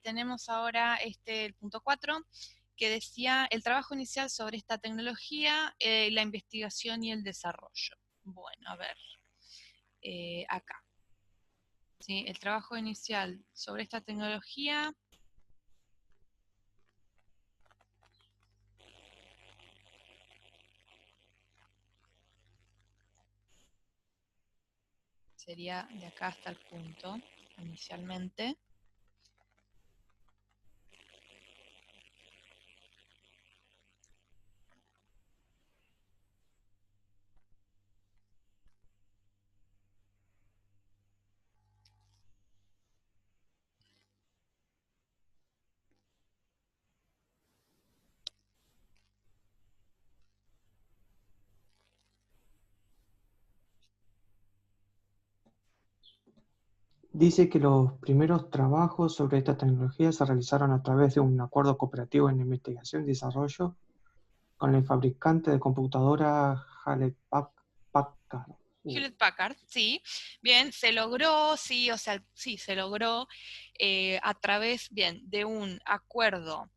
tenemos ahora el punto 4, que decía el trabajo inicial sobre esta tecnología, la investigación y el desarrollo. Bueno, a ver, acá. ¿Sí? El trabajo inicial sobre esta tecnología sería de acá hasta el punto, inicialmente. Dice que los primeros trabajos sobre esta tecnología se realizaron a través de un acuerdo cooperativo en investigación y desarrollo con el fabricante de computadora Hewlett-Packard. Hewlett Packard, sí, bien, se logró, sí, o sea, sí, se logró a través, bien, de un acuerdo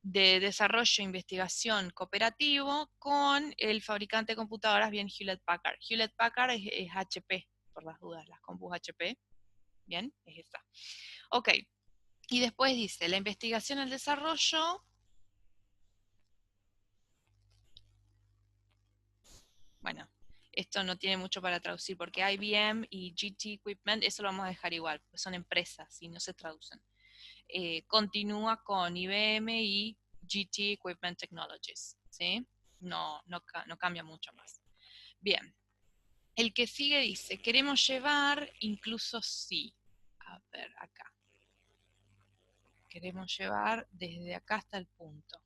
de desarrollo e investigación cooperativo con el fabricante de computadoras, bien, Hewlett Packard. Hewlett Packard es HP, por las dudas, las compus HP, bien, es esta. Ok, y después dice, la investigación y el desarrollo, bueno, esto no tiene mucho para traducir porque IBM y GT Equipment, eso lo vamos a dejar igual, porque son empresas y no se traducen. Continúa con IBM y GT Equipment Technologies, ¿sí? No cambia mucho más. Bien, el que sigue dice, queremos llevar, incluso sí. A ver, acá. Queremos llevar desde acá hasta el punto.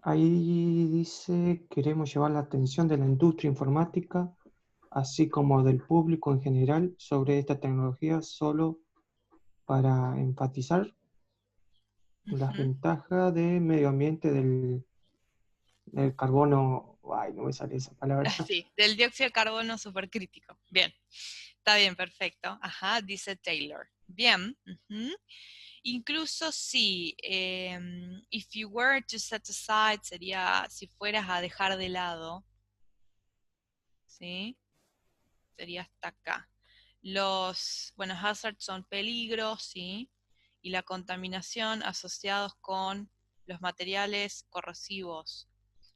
Ahí dice, queremos llevar la atención de la industria informática, así como del público en general, sobre esta tecnología solo para enfatizar las Ujú. ventajas de medio ambiente del carbono. Ay, no me sale esa palabra. Sí, del dióxido de carbono supercrítico. Bien, está bien, perfecto. Ajá, dice Taylor. Bien. Ujú. Incluso si, if you were to set aside, sería si fueras a dejar de lado, ¿sí? Sería hasta acá. Bueno, hazards son peligros, ¿sí? Y la contaminación asociados con los materiales corrosivos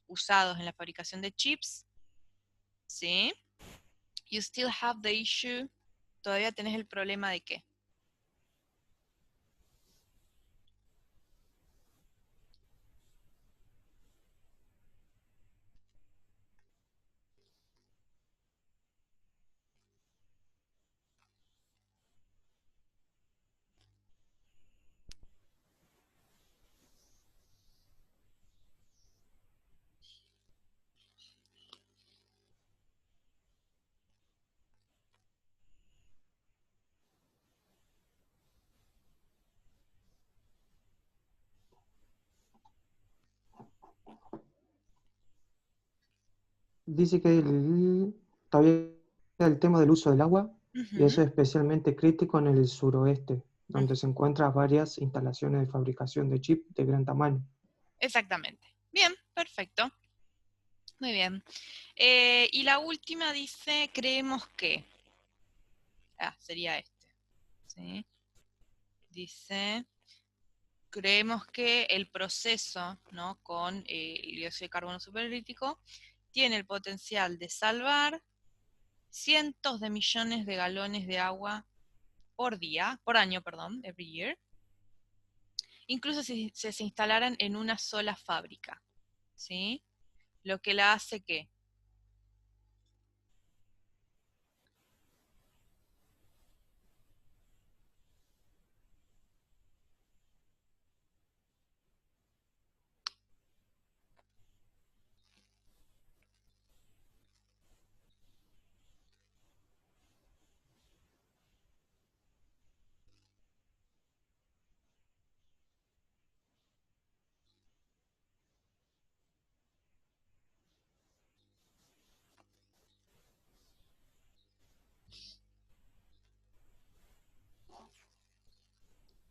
usados en la fabricación de chips, ¿sí? You still have the issue. Todavía tenés el problema de qué. Dice que todavía el tema del uso del agua, y Ujú, eso es especialmente crítico en el suroeste, donde se ujú. encuentran varias instalaciones de fabricación de chips de gran tamaño. Exactamente. Bien, perfecto. Muy bien. Y la última dice, creemos que. Sería ¿sí? Dice, creemos que el proceso, ¿no? Con el dióxido de carbono supercrítico tiene el potencial de salvar cientos de millones de galones de agua por año, perdón, every year, incluso si se instalaran en una sola fábrica, ¿sí? Lo que la hace que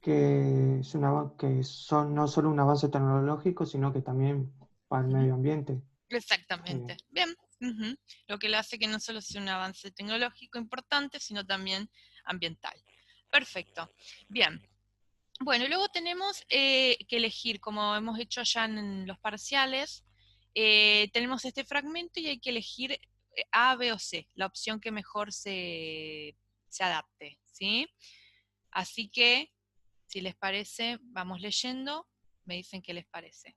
que, que son no solo un avance tecnológico, sino que también para el medio ambiente. Exactamente. Bien. Lo que le hace que no solo sea un avance tecnológico importante, sino también ambiental. Perfecto. Bien. Bueno, y luego tenemos que elegir, como hemos hecho ya en los parciales, tenemos este fragmento y hay que elegir A, B o C, la opción que mejor se adapte, ¿sí? Así que, si les parece, vamos leyendo, me dicen qué les parece.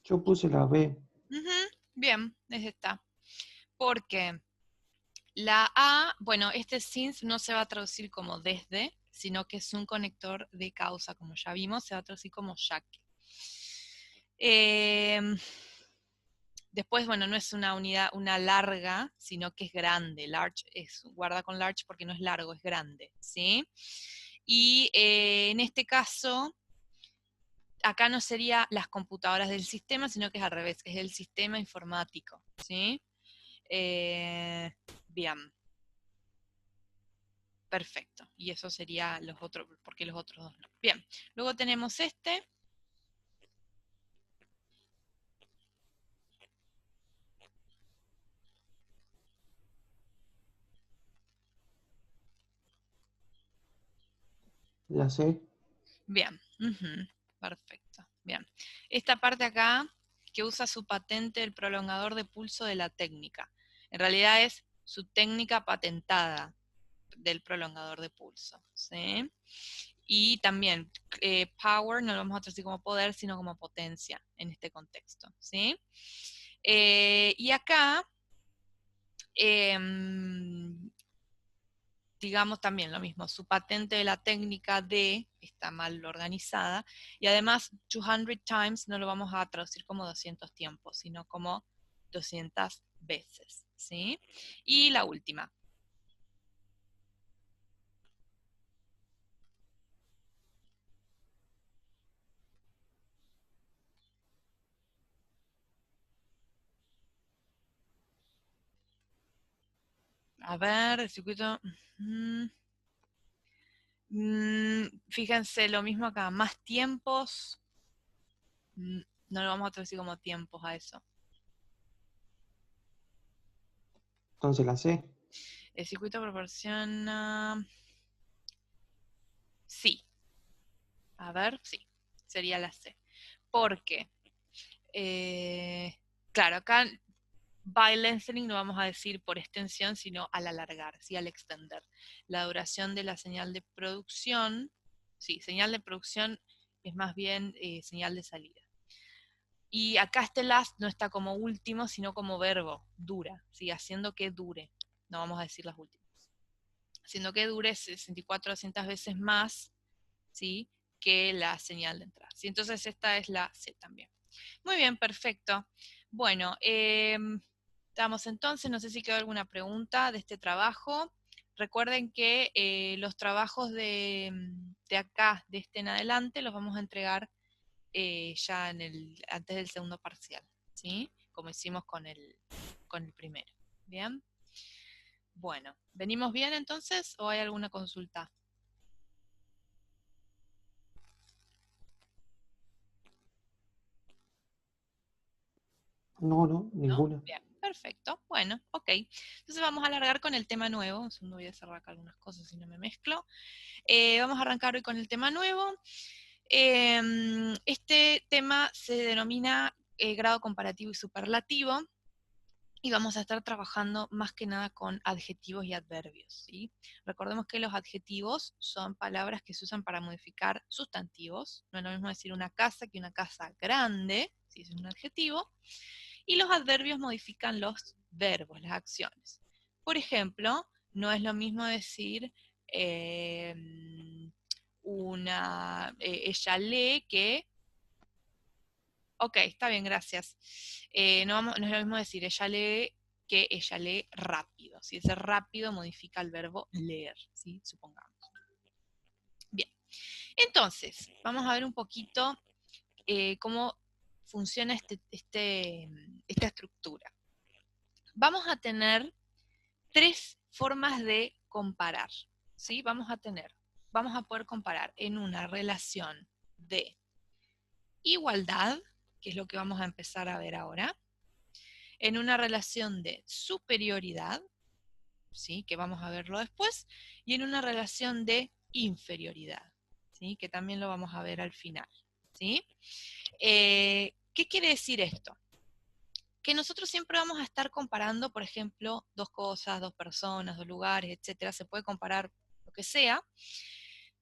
Yo puse la B. Bien, es esta. Porque la A, bueno, este since no se va a traducir como desde, sino que es un conector de causa, como ya vimos, se va a traducir como ya que. Después, bueno, no es una unidad, una larga, sino que es grande. Large guarda con large porque no es largo, es grande, ¿sí? Y en este caso, acá no sería las computadoras del sistema, sino que es al revés, es el sistema informático, ¿sí? Bien. Perfecto. Y eso sería los otros, porque los otros dos no. Bien. Luego tenemos este. La C. Bien. Perfecto. Bien. Esta parte acá, que usa su patente el prolongador de pulso de la técnica. En realidad es su técnica patentada del prolongador de pulso. ¿Sí? Y también power no lo vamos a traducir como poder, sino como potencia en este contexto. ¿Sí? Y acá, digamos también lo mismo, su patente de la técnica D está mal organizada, y además 200 times no lo vamos a traducir como 200 tiempos, sino como 200 veces, ¿sí? Y la última. A ver, el circuito... fíjense, lo mismo acá, más tiempos, no lo vamos a traducir como tiempos a eso. Entonces la C. El circuito proporciona... Sí. A ver, sí. Sería la C. Porque, claro, acá by lengthening no vamos a decir por extensión, sino al alargar, ¿sí? Al extender. La duración de la señal de producción, sí, señal de producción es más bien señal de salida. Y acá este last no está como último, sino como verbo, dura, ¿sí? Haciendo que dure. No vamos a decir las últimas. Haciendo que dure 64 200 veces más, ¿sí? Que la señal de entrada. ¿Sí? Entonces esta es la C también. Muy bien, perfecto. Bueno, estamos entonces, no sé si quedó alguna pregunta de este trabajo. Recuerden que los trabajos de acá, de este en adelante, los vamos a entregar ya antes del segundo parcial, ¿sí? Como hicimos con el primero. ¿Bien? Bueno, ¿venimos bien entonces o hay alguna consulta? No, no, ¿No? ninguna. Bien, perfecto. Bueno, ok. Entonces vamos a alargar con el tema nuevo. Un segundo, voy a cerrar acá algunas cosas si no me mezclo. Vamos a arrancar hoy con el tema nuevo. Este tema se denomina grado comparativo y superlativo. Y vamos a estar trabajando más que nada con adjetivos y adverbios, ¿sí? Recordemos que los adjetivos son palabras que se usan para modificar sustantivos. No es lo mismo decir una casa que una casa grande, si es un adjetivo. Y los adverbios modifican los verbos, las acciones. Por ejemplo, no es lo mismo decir ella lee que... Ok, está bien, gracias. No es lo mismo decir ella lee que ella lee rápido. Si ese rápido modifica el verbo leer, ¿sí? Supongamos. Entonces, vamos a ver un poquito cómo funciona esta estructura. Vamos a tener tres formas de comparar, ¿sí? Vamos a poder comparar en una relación de igualdad, que es lo que vamos a empezar a ver ahora, en una relación de superioridad, ¿sí? Que vamos a verlo después, y en una relación de inferioridad, ¿sí? Que también lo vamos a ver al final, ¿sí? ¿Qué quiere decir esto? Que nosotros siempre vamos a estar comparando, por ejemplo, dos cosas, dos personas, dos lugares, etcétera. Se puede comparar lo que sea.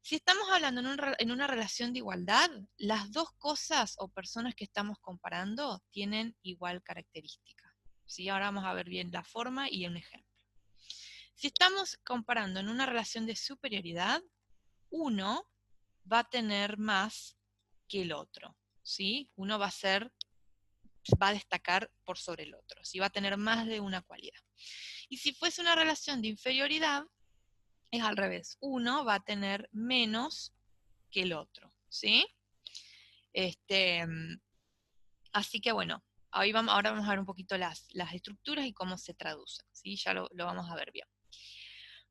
Si estamos hablando en una relación de igualdad, las dos cosas o personas que estamos comparando tienen igual característica. ¿Sí? Ahora vamos a ver bien la forma y un ejemplo. Si estamos comparando en una relación de superioridad, uno va a tener más que el otro. ¿Sí? Uno va a destacar por sobre el otro, ¿sí? Va a tener más de una cualidad. Y si fuese una relación de inferioridad, es al revés. Uno va a tener menos que el otro, ¿sí? Así que bueno, ahora vamos a ver un poquito las estructuras y cómo se traducen, ¿sí? Ya lo vamos a ver bien.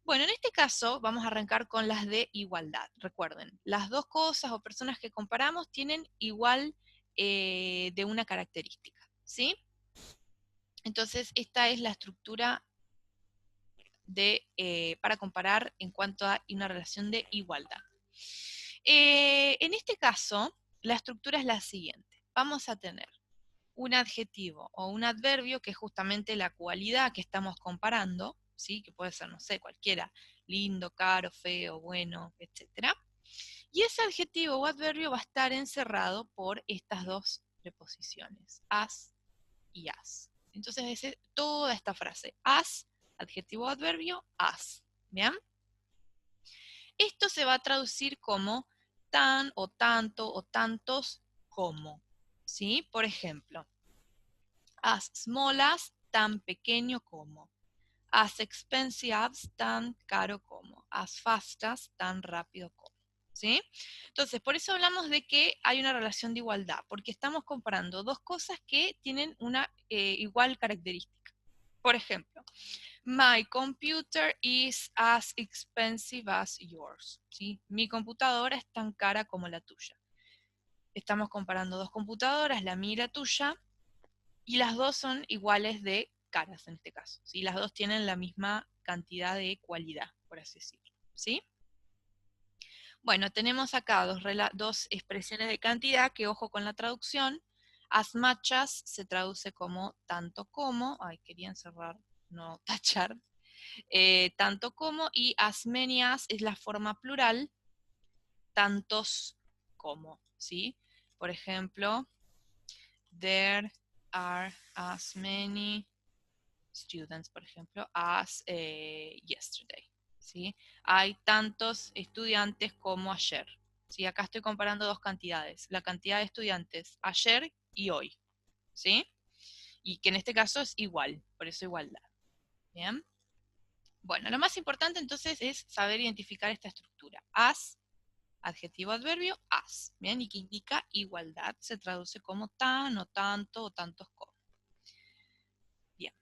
Bueno, en este caso vamos a arrancar con las de igualdad. Recuerden, las dos cosas o personas que comparamos tienen igual de una característica, ¿sí? Entonces, esta es la estructura para comparar en cuanto a una relación de igualdad. En este caso, la estructura es la siguiente. Vamos a tener un adjetivo o un adverbio, que es justamente la cualidad que estamos comparando, ¿sí? Que puede ser, no sé, cualquiera, lindo, caro, feo, bueno, etc. Y ese adjetivo o adverbio va a estar encerrado por estas dos preposiciones, as y as. Entonces, toda esta frase, as, adjetivo o adverbio, as. ¿Bien? Esto se va a traducir como tan o tanto o tantos como. ¿Sí? Por ejemplo, as small as, tan pequeño como. As expensive as, tan caro como. As fast as, tan rápido como. ¿Sí? Entonces, por eso hablamos de que hay una relación de igualdad, porque estamos comparando dos cosas que tienen una igual característica. Por ejemplo, my computer is as expensive as yours. ¿Sí? Mi computadora es tan cara como la tuya. Estamos comparando dos computadoras, la mía y la tuya, y las dos son iguales de caras en este caso. ¿Sí? Las dos tienen la misma cantidad de cualidad, por así decirlo. ¿Sí? Bueno, tenemos acá dos expresiones de cantidad, que ojo con la traducción. As much as se traduce como tanto como, ay, quería encerrar, no tachar, tanto como, y as many as es la forma plural, tantos como, ¿sí? Por ejemplo, there are as many students, por ejemplo, as yesterday, ¿sí? Hay tantos estudiantes como ayer, ¿sí? Acá estoy comparando dos cantidades, la cantidad de estudiantes ayer y hoy, ¿sí? Y que en este caso es igual, por eso igualdad, ¿bien? Bueno, lo más importante entonces es saber identificar esta estructura. As, adjetivo adverbio, as, ¿bien? Y que indica igualdad, se traduce como tan o tanto o tantos como. Bien.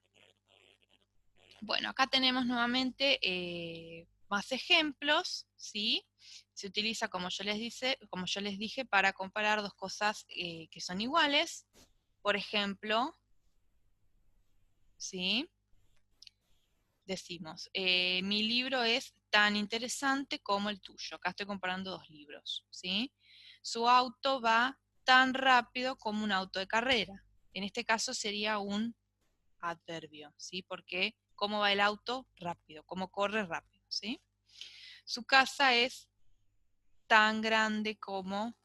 Bueno, acá tenemos nuevamente más ejemplos, ¿sí? Se utiliza, como yo les dije, para comparar dos cosas que son iguales. Por ejemplo, ¿sí? Decimos, mi libro es tan interesante como el tuyo. Acá estoy comparando dos libros, ¿sí? Su auto va tan rápido como un auto de carrera. En este caso sería un adverbio, ¿sí? Porque cómo va el auto, rápido, cómo corre, rápido, ¿sí? Su casa es tan grande como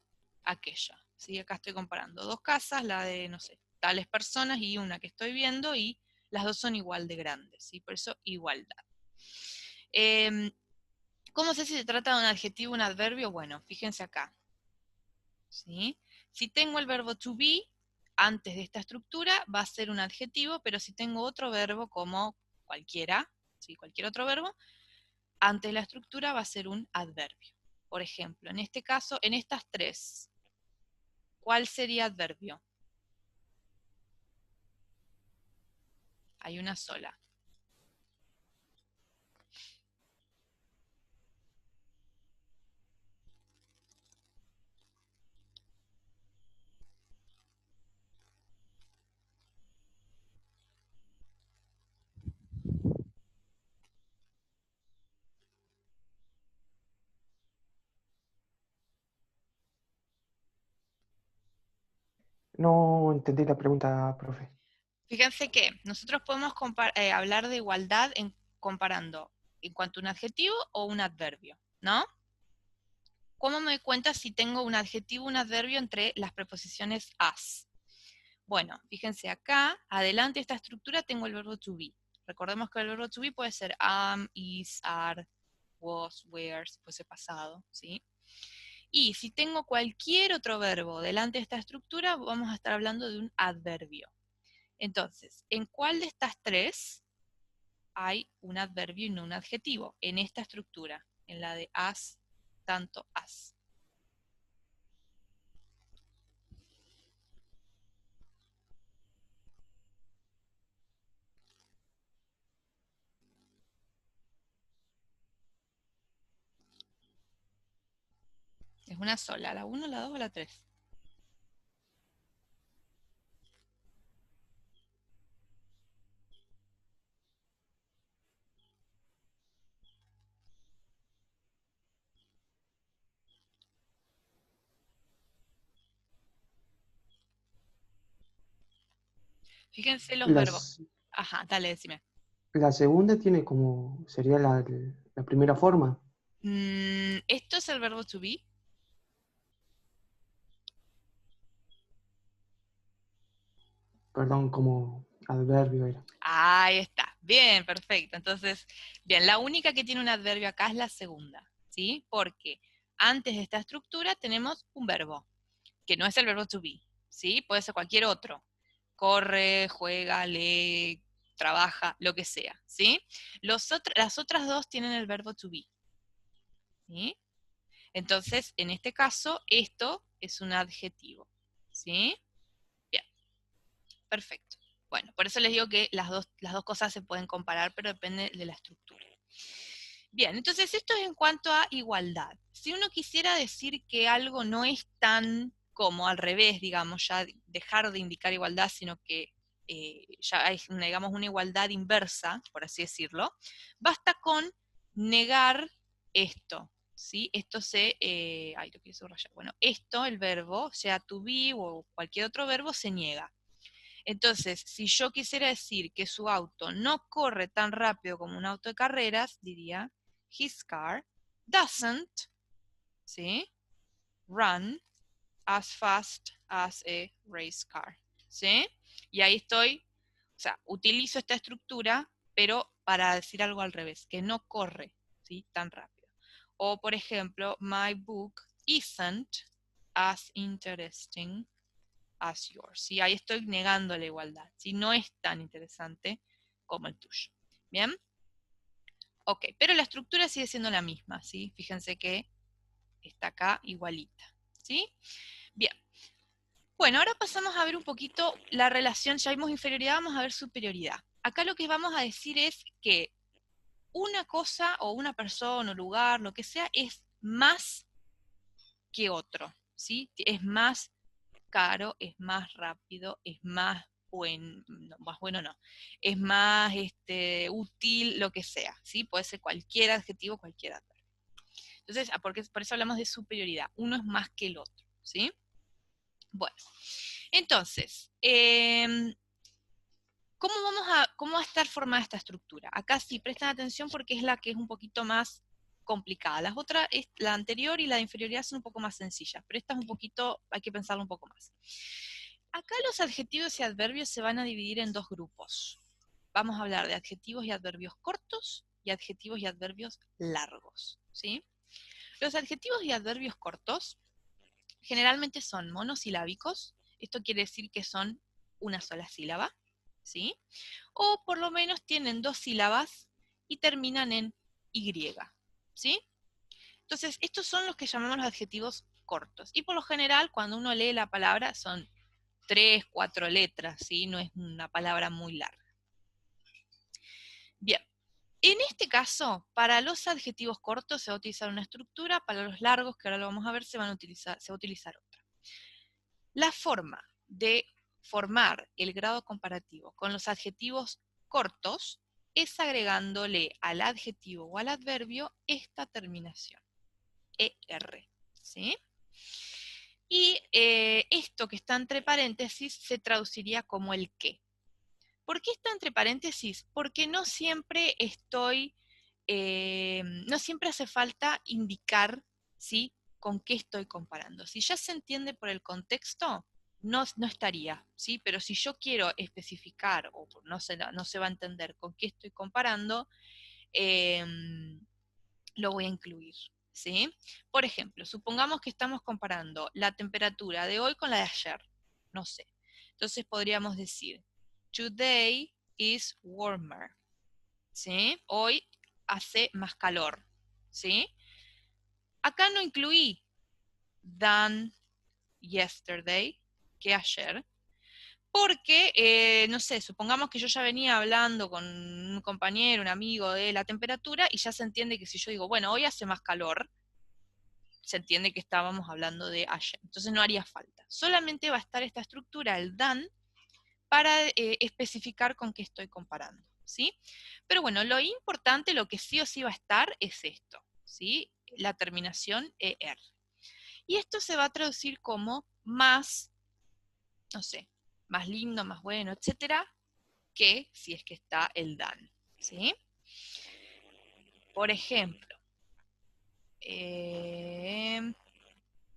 aquella, ¿sí? Acá estoy comparando dos casas, la de, no sé, tales personas y una que estoy viendo, y las dos son igual de grandes, ¿sí? Por eso igualdad. ¿Cómo sé si se trata de un adjetivo o un adverbio? Bueno, fíjense acá, ¿sí? Si tengo el verbo to be antes de esta estructura, va a ser un adjetivo, pero si tengo otro verbo como cualquiera, ¿sí? Cualquier otro verbo, antes de la estructura va a ser un adverbio. Por ejemplo, en este caso, en estas tres, ¿cuál sería adverbio? Hay una sola. No entendí la pregunta, profe. Fíjense que nosotros podemos hablar de igualdad comparando en cuanto a un adjetivo o un adverbio, ¿no? ¿Cómo me doy cuenta si tengo un adjetivo o un adverbio entre las preposiciones as? Bueno, fíjense acá, adelante de esta estructura tengo el verbo to be. Recordemos que el verbo to be puede ser am, is, are, was, were, si fuese pasado, ¿sí? Y si tengo cualquier otro verbo delante de esta estructura, vamos a estar hablando de un adverbio. Entonces, ¿en cuál de estas tres hay un adverbio y no un adjetivo? En esta estructura, en la de as, tanto as. Es una sola, la 1, la 2 o la 3. Fíjense los verbos. Las, Ajá, dale, decime. la segunda tiene como, sería la primera forma, ¿Esto es el verbo to be? perdón, como adverbio era. Ahí está. Bien, perfecto. Entonces, bien, la única que tiene un adverbio acá es la segunda, ¿sí? Porque antes de esta estructura tenemos un verbo, que no es el verbo to be, ¿sí? Puede ser cualquier otro. Corre, juega, lee, trabaja, lo que sea, ¿sí? Las otras dos tienen el verbo to be, ¿sí? Entonces, en este caso, esto es un adjetivo, ¿sí? Bien, perfecto. Bueno, por eso les digo que las dos cosas se pueden comparar, pero depende de la estructura. Bien, entonces esto es en cuanto a igualdad. Si uno quisiera decir que algo no es tan como al revés, digamos, ya dejar de indicar igualdad, sino que ya hay, digamos, una igualdad inversa, por así decirlo, basta con negar esto, ¿sí? Esto ay, lo quiero subrayar. Bueno, esto, el verbo, sea to be o cualquier otro verbo, se niega. Entonces, si yo quisiera decir que su auto no corre tan rápido como un auto de carreras, diría, his car doesn't, ¿sí? Run as fast as a race car, ¿sí? Y ahí estoy, o sea, utilizo esta estructura, pero para decir algo al revés, que no corre, ¿sí? Tan rápido. O, por ejemplo, my book isn't as interesting as yours. ¿Sí? Ahí estoy negando la igualdad. ¿Sí? No es tan interesante como el tuyo. ¿Bien? Ok, pero la estructura sigue siendo la misma. ¿Sí? Fíjense que está acá igualita. ¿Sí? Bien. Bueno, ahora pasamos a ver un poquito la relación. Ya vimos inferioridad, vamos a ver superioridad. Acá lo que vamos a decir es que una cosa o una persona o lugar, lo que sea, es más que otro. ¿Sí? Es más caro, es más rápido, es más bueno, no, más bueno no, es más útil, lo que sea, ¿sí? Puede ser cualquier adjetivo, cualquier adverbio. Entonces, por eso hablamos de superioridad, uno es más que el otro, ¿sí? Bueno, entonces, ¿cómo va a estar formada esta estructura? Acá sí, prestan atención porque es la que es un poquito más complicada. Las otras, la anterior y la de inferioridad son un poco más sencillas, pero esta es un poquito, hay que pensarlo un poco más. Acá los adjetivos y adverbios se van a dividir en dos grupos. Vamos a hablar de adjetivos y adverbios cortos y adjetivos y adverbios largos, ¿sí? Los adjetivos y adverbios cortos generalmente son monosilábicos, esto quiere decir que son una sola sílaba, ¿sí? O por lo menos tienen dos sílabas y terminan en Y, ¿sí? Entonces, estos son los que llamamos los adjetivos cortos. Y por lo general, cuando uno lee la palabra, son 3, 4 letras, ¿sí? No es una palabra muy larga. Bien. En este caso, para los adjetivos cortos se va a utilizar una estructura, para los largos, que ahora lo vamos a ver, se va a utilizar otra. La forma de formar el grado comparativo con los adjetivos cortos es agregándole al adjetivo o al adverbio esta terminación, ER, ¿sí? Y esto que está entre paréntesis se traduciría como el qué. ¿Por qué está entre paréntesis? Porque no siempre no siempre hace falta indicar, ¿sí?, con qué estoy comparando. Si ya se entiende por el contexto, no estaría, ¿sí? Pero si yo quiero especificar, o no se va a entender con qué estoy comparando, lo voy a incluir, ¿sí? Por ejemplo, supongamos que estamos comparando la temperatura de hoy con la de ayer, no sé. Entonces podríamos decir, today is warmer, ¿sí? Hoy hace más calor, ¿sí? Acá no incluí than yesterday, que ayer, porque, no sé, supongamos que yo ya venía hablando con un compañero, un amigo de la temperatura, y ya se entiende que si yo digo, bueno, hoy hace más calor, se entiende que estábamos hablando de ayer. Entonces no haría falta. Solamente va a estar esta estructura, el than, para especificar con qué estoy comparando, ¿sí? Pero bueno, lo importante, lo que sí o sí va a estar es esto, ¿sí? La terminación ER. Y esto se va a traducir como más, no sé, más lindo, más bueno, etcétera, que si es que está el than, ¿sí? Por ejemplo,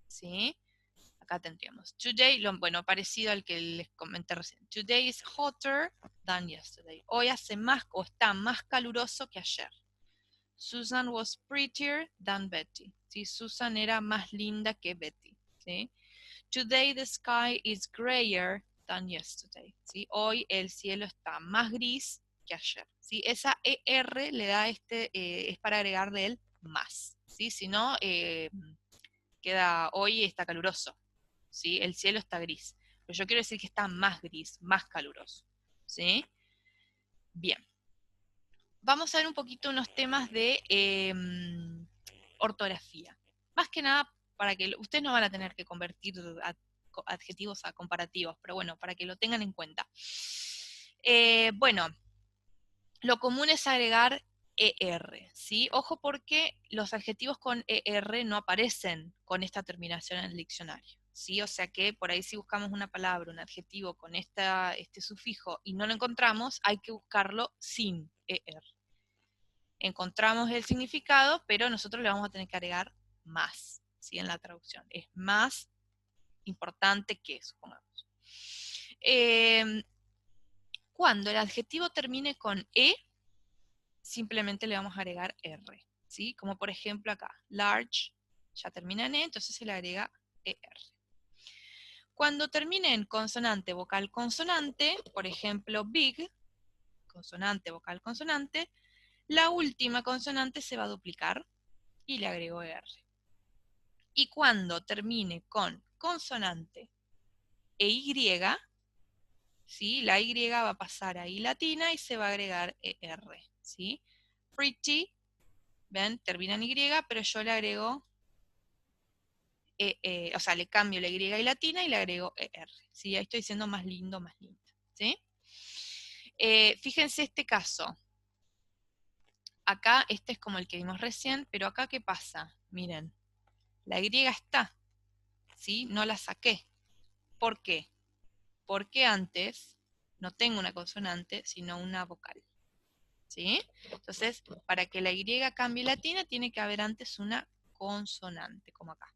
¿sí? Acá tendríamos today, bueno, parecido al que les comenté recién. Today is hotter than yesterday. Hoy hace más o está más caluroso que ayer. Susan was prettier than Betty. ¿Sí? Susan era más linda que Betty. ¿Sí? Today the sky is grayer than yesterday. ¿Sí? Hoy el cielo está más gris que ayer. ¿Sí? Esa ER le da es para agregarle el más. ¿Sí? Si no, queda hoy está caluroso. ¿Sí? El cielo está gris. Pero yo quiero decir que está más gris, más caluroso. ¿Sí? Bien. Vamos a ver un poquito unos temas de ortografía. Más que nada, para que ustedes no van a tener que convertir adjetivos a comparativos, pero bueno, para que lo tengan en cuenta. Bueno, lo común es agregar ER, ¿sí? Ojo porque los adjetivos con ER no aparecen con esta terminación en el diccionario, ¿sí? O sea que por ahí si buscamos una palabra, un adjetivo con este sufijo y no lo encontramos, hay que buscarlo sin ER. Encontramos el significado, pero nosotros le vamos a tener que agregar más, ¿sí? En la traducción. Es más importante que, supongamos. Cuando el adjetivo termine con E, simplemente le vamos a agregar R, ¿sí? Como por ejemplo acá, large, ya termina en E, entonces se le agrega ER. Cuando termine en consonante, vocal, consonante, por ejemplo, big, consonante, vocal, consonante, la última consonante se va a duplicar y le agrego ER. Y cuando termine con consonante e Y, ¿sí? La Y va a pasar a I latina y se va a agregar ER, ¿sí? Pretty, ven, termina en Y, pero yo le agrego, o sea, le cambio la Y latina y le agrego ER, ¿sí? Ahí estoy diciendo más lindo, más linda, ¿sí? Fíjense este caso. Acá, este es como el que vimos recién, pero acá, ¿qué pasa? Miren, la Y está, ¿sí? No la saqué. ¿Por qué? Porque antes no tengo una consonante, sino una vocal, ¿sí? Entonces, para que la Y cambie latina, tiene que haber antes una consonante, como acá,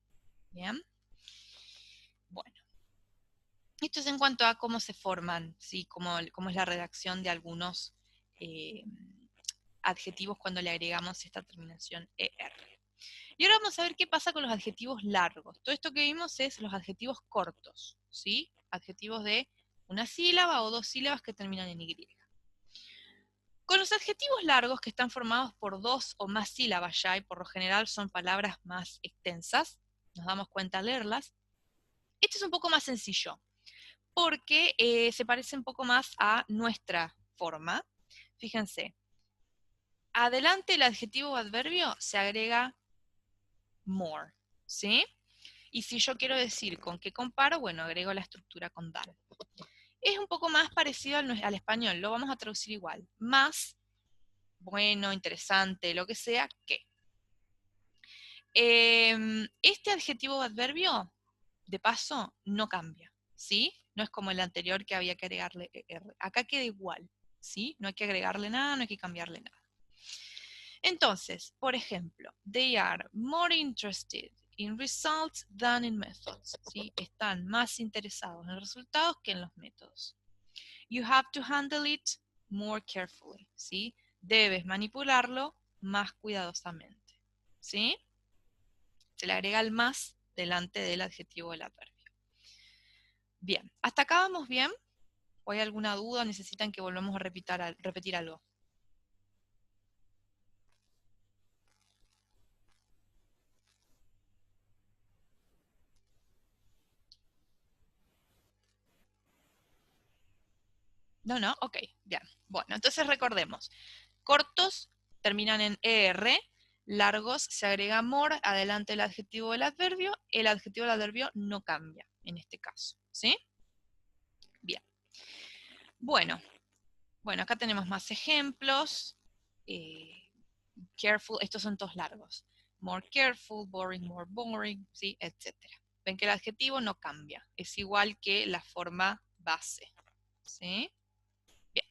¿bien? Bueno, esto es en cuanto a cómo se forman, ¿sí? Cómo es la redacción de algunos adjetivos cuando le agregamos esta terminación ER. Y ahora vamos a ver qué pasa con los adjetivos largos. Todo esto que vimos es los adjetivos cortos, ¿sí? Adjetivos de una sílaba o dos sílabas que terminan en Y. Con los adjetivos largos que están formados por 2 o más sílabas ya, y por lo general son palabras más extensas, nos damos cuenta al leerlas, este es un poco más sencillo, porque se parece un poco más a nuestra forma. Fíjense, adelante el adjetivo o adverbio se agrega more, ¿sí? Y si yo quiero decir con qué comparo, bueno, agrego la estructura con than. Es un poco más parecido al español, lo vamos a traducir igual. Más, bueno, interesante, lo que sea, que. Este adjetivo o adverbio, de paso, no cambia, ¿sí? No es como el anterior que había que agregarle ER. Acá queda igual, ¿sí? No hay que agregarle nada, no hay que cambiarle nada. Entonces, por ejemplo, they are more interested in results than in methods, ¿sí? Están más interesados en resultados que en los métodos. You have to handle it more carefully, ¿sí? Debes manipularlo más cuidadosamente, ¿sí? Se le agrega el más delante del adjetivo del adverbio. Bien, ¿hasta acá vamos bien? ¿O hay alguna duda? ¿Necesitan que volvamos a repetir algo? No, no, ok, bien. Bueno, entonces recordemos. Cortos terminan en ER, largos se agrega more, adelante el adjetivo del adverbio no cambia en este caso, ¿sí? Bien. Bueno, acá tenemos más ejemplos. Careful, estos son todos largos. More careful, boring, more boring, ¿sí? Etcétera. Ven que el adjetivo no cambia, es igual que la forma base, ¿sí? Bien.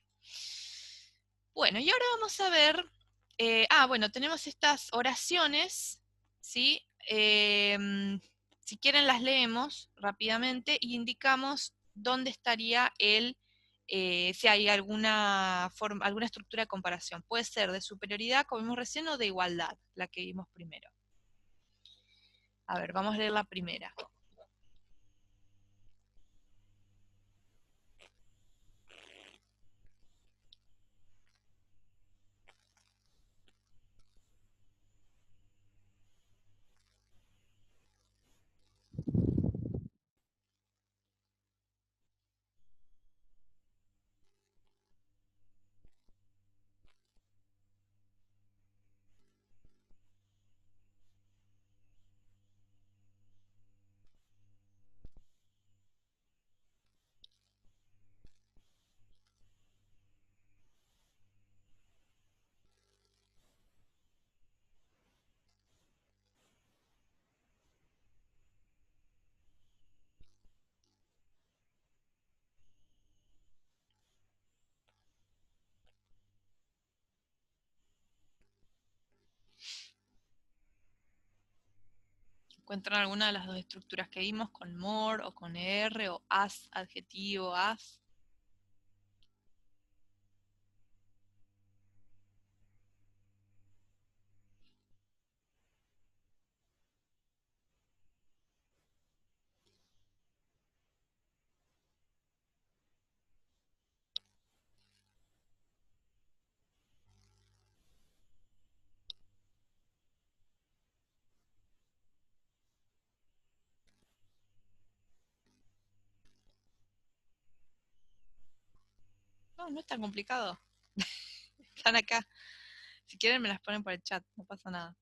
Bueno, y ahora vamos a ver, bueno, tenemos estas oraciones, ¿sí? Si quieren las leemos rápidamente y indicamos dónde estaría si hay alguna forma, alguna estructura de comparación. Puede ser de superioridad, como vimos recién, o de igualdad, la que vimos primero. A ver, vamos a leer la primera. ¿Encuentran alguna de las dos estructuras que vimos con more o con er o as, adjetivo, as? No, no es tan complicado. Están acá. Si quieren me las ponen por el chat, no pasa nada.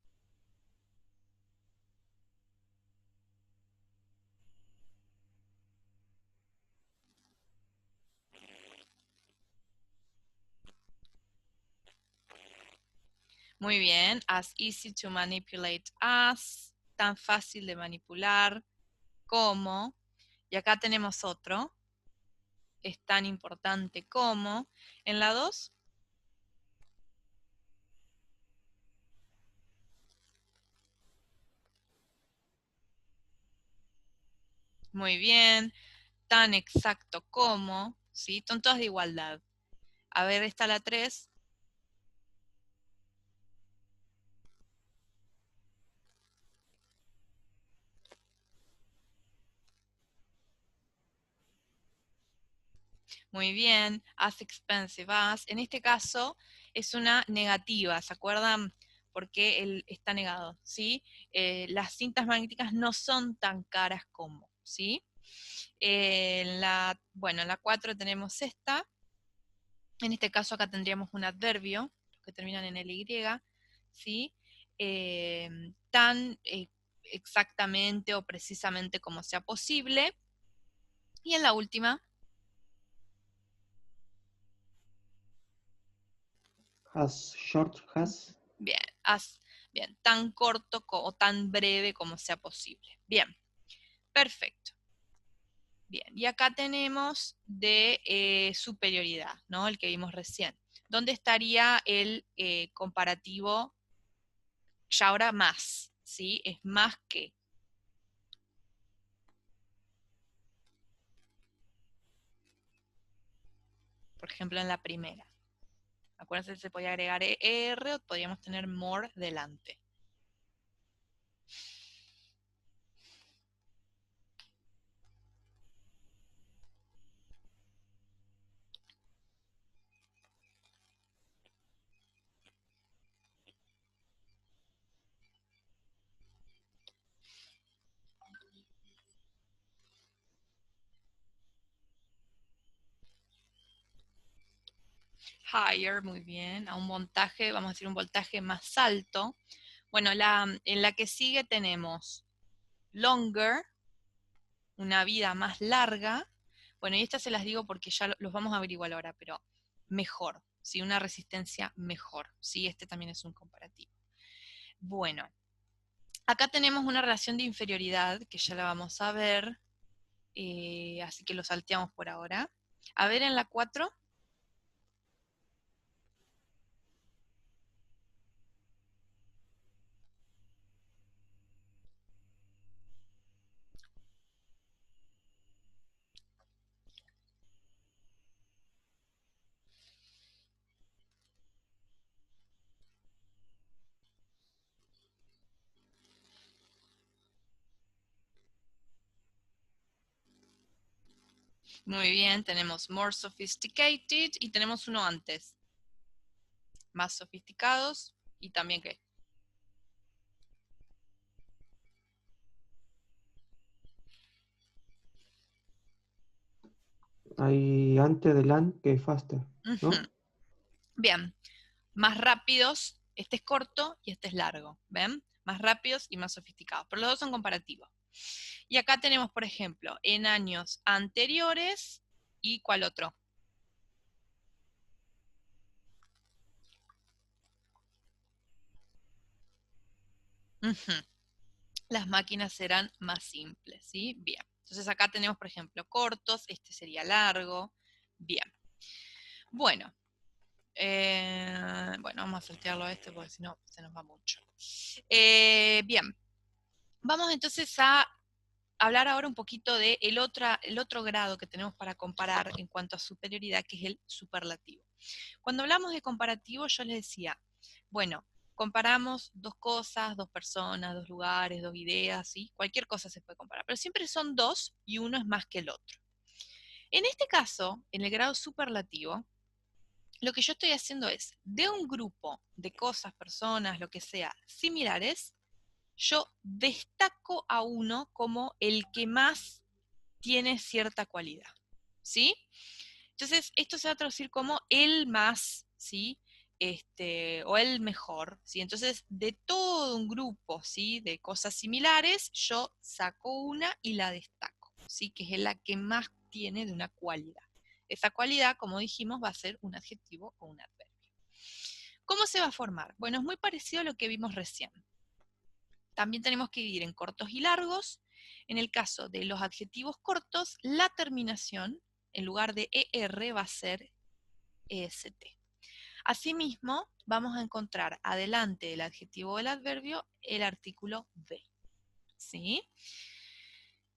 Muy bien, as easy to manipulate as, tan fácil de manipular como, y acá tenemos otro, es tan importante como, en la 2, muy bien, tan exacto como, ¿sí? Son todas de igualdad. A ver, está la 3. Muy bien, as expensive as. En este caso, es una negativa, ¿se acuerdan? Porque él está negado, ¿sí? Las cintas magnéticas no son tan caras como, ¿sí? Bueno, en la 4 tenemos esta. En este caso acá tendríamos un adverbio, los que terminan en el y, ¿sí? Tan exactamente o precisamente como sea posible. Y en la última, Has, short, has. bien, bien, tan corto o tan breve como sea posible. Bien, perfecto. Bien, y acá tenemos de superioridad, ¿no? El que vimos recién. ¿Dónde estaría el comparativo? Ya ahora más, ¿sí? Es más que. Por ejemplo, en la primera. Acuérdense que se podía agregar ER o podríamos tener more delante. Higher, muy bien. A un voltaje, vamos a decir un voltaje más alto. Bueno, en la que sigue tenemos longer, una vida más larga. Bueno, y estas se las digo porque ya los vamos a averiguar ahora, pero mejor, ¿sí? Una resistencia mejor, ¿sí? Este también es un comparativo. Bueno, acá tenemos una relación de inferioridad, que ya la vamos a ver, así que lo salteamos por ahora. A ver en la 4. Muy bien, tenemos more sophisticated y tenemos uno antes. Más sofisticados y también ¿qué? Hay antes del and que faster, Ujú. ¿no? Bien, más rápidos, este es corto y este es largo, ¿ven? Más rápidos y más sofisticados, pero los dos son comparativos. Y acá tenemos, por ejemplo, en años anteriores y ¿cuál otro? Ujú. Las máquinas serán más simples, ¿sí? Bien. Entonces acá tenemos, por ejemplo, cortos, este sería largo. Bien. Bueno, bueno, vamos a saltearlo a este porque si no se nos va mucho. Bien, vamos entonces a hablar ahora un poquito de el otro grado que tenemos para comparar en cuanto a superioridad, que es el superlativo. Cuando hablamos de comparativo, yo les decía, bueno, comparamos dos cosas, dos personas, dos lugares, dos ideas, ¿sí? Cualquier cosa se puede comparar, pero siempre son dos y uno es más que el otro. En este caso, en el grado superlativo, lo que yo estoy haciendo es, de un grupo de cosas, personas, lo que sea, similares, yo destaco a uno como el que más tiene cierta cualidad, ¿sí? Entonces, esto se va a traducir como el más, ¿sí? O el mejor, ¿sí? Entonces, de todo un grupo, ¿sí? De cosas similares, yo saco una y la destaco, ¿sí? Que es la que más tiene de una cualidad. Esa cualidad, como dijimos, va a ser un adjetivo o un adverbio. ¿Cómo se va a formar? Bueno, es muy parecido a lo que vimos recién. También tenemos que dividir en cortos y largos. En el caso de los adjetivos cortos, la terminación, en lugar de ER, va a ser EST. Asimismo, vamos a encontrar adelante del adjetivo o el adverbio el artículo de. ¿Sí?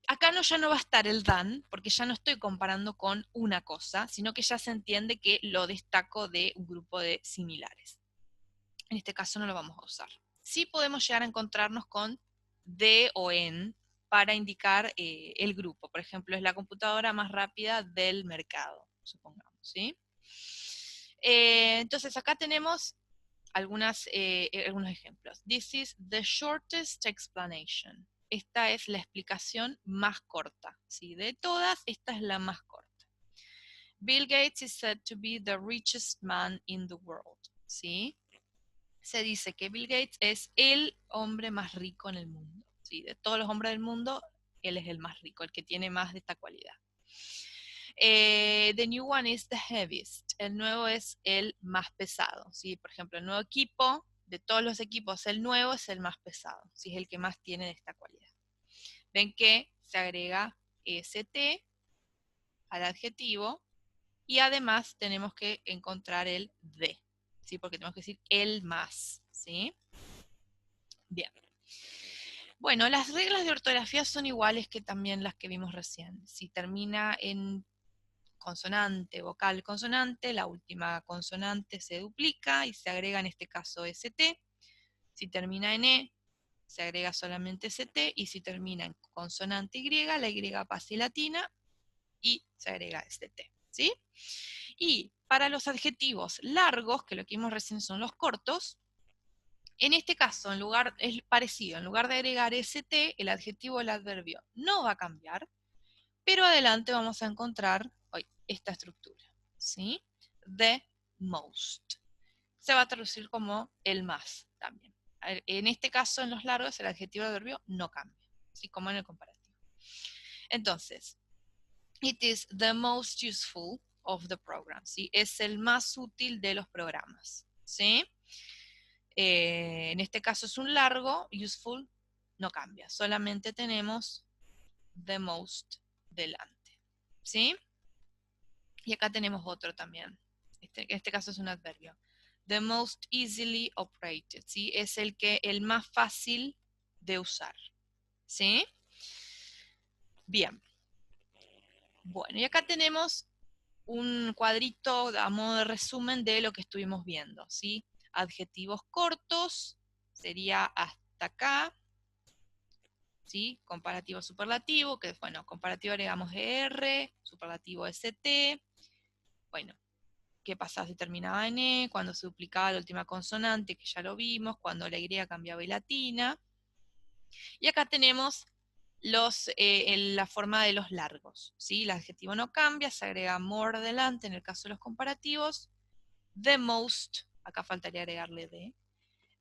Acá ya no va a estar el than, porque ya no estoy comparando con una cosa, sino que ya se entiende que lo destaco de un grupo de similares. En este caso no lo vamos a usar. Sí podemos llegar a encontrarnos con de o en para indicar el grupo. Por ejemplo, es la computadora más rápida del mercado, supongamos, ¿sí? Entonces acá tenemos algunos ejemplos. This is the shortest explanation. Esta es la explicación más corta, ¿sí? De todas, esta es la más corta. Bill Gates is said to be the richest man in the world, ¿sí? Se dice que Bill Gates es el hombre más rico en el mundo, ¿sí? De todos los hombres del mundo, él es el más rico, el que tiene más de esta cualidad. The new one is the heaviest. El nuevo es el más pesado, ¿sí? Por ejemplo, el nuevo equipo, de todos los equipos, el nuevo es el más pesado, ¿sí? Es el que más tiene de esta cualidad. Ven que se agrega ST al adjetivo y además tenemos que encontrar el de, ¿sí? Porque tenemos que decir el más, ¿sí? Bien. Bueno, las reglas de ortografía son iguales que también las que vimos recién. Si termina en consonante, vocal, consonante, la última consonante se duplica y se agrega en este caso ST. Si termina en E, se agrega solamente ST, y si termina en consonante Y, la Y pasa y latina y se agrega ST, ¿sí? Y para los adjetivos largos, que lo que vimos recién son los cortos, en este caso, es parecido, en lugar de agregar ST, el adjetivo o el adverbio no va a cambiar, pero adelante vamos a encontrar esta estructura, ¿sí? The most. Se va a traducir como el más también. En este caso, en los largos, el adjetivo o adverbio no cambia, así como en el comparativo. Entonces, it is the most useful of the program, ¿sí? Es el más útil de los programas, ¿sí? En este caso es un largo, useful no cambia, solamente tenemos the most delante, ¿sí? Y acá tenemos otro también. En este caso es un adverbio. The most easily operated, ¿sí? Es el más fácil de usar, ¿sí? Bien. Bueno, y acá tenemos un cuadrito a modo de resumen de lo que estuvimos viendo, ¿sí? Adjetivos cortos, sería hasta acá, ¿sí? Comparativo superlativo, que bueno, comparativo agregamos ER, superlativo ST, bueno, qué pasaba si terminaba en E, cuando se duplicaba la última consonante, que ya lo vimos, cuando la Y cambiaba y latina. Y acá tenemos la forma de los largos, ¿sí? El adjetivo no cambia, se agrega more delante en el caso de los comparativos, the most, acá faltaría agregarle de,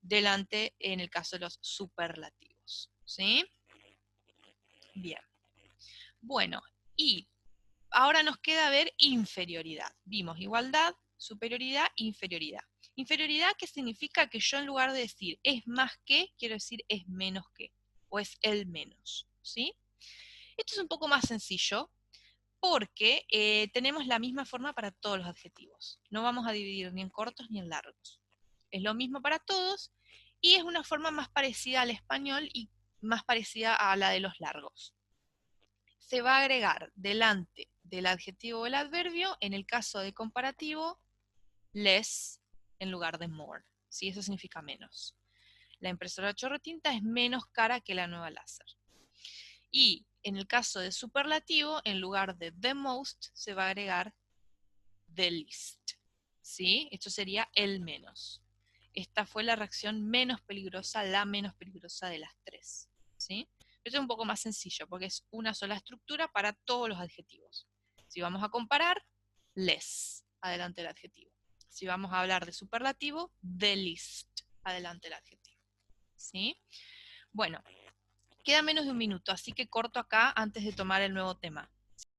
delante en el caso de los superlativos, ¿sí? Bien. Bueno, y ahora nos queda ver inferioridad. Vimos igualdad, superioridad, inferioridad. Inferioridad, que significa que yo en lugar de decir es más que, quiero decir es menos que, o es el menos, ¿sí? Esto es un poco más sencillo porque tenemos la misma forma para todos los adjetivos. No vamos a dividir ni en cortos ni en largos. Es lo mismo para todos y es una forma más parecida al español y más parecida a la de los largos. Se va a agregar delante del adjetivo o el adverbio, en el caso de comparativo, less en lugar de more. ¿Sí? Eso significa menos. La impresora chorrotinta es menos cara que la nueva láser. Y en el caso de superlativo, en lugar de the most, se va a agregar the least. ¿Sí? Esto sería el menos. Esta fue la reacción menos peligrosa, la menos peligrosa de las tres. ¿Sí? Esto es un poco más sencillo porque es una sola estructura para todos los adjetivos. Si vamos a comparar, less, adelante el adjetivo. Si vamos a hablar de superlativo, the least, adelante el adjetivo. ¿Sí? Bueno, queda menos de un minuto, así que corto acá antes de tomar el nuevo tema.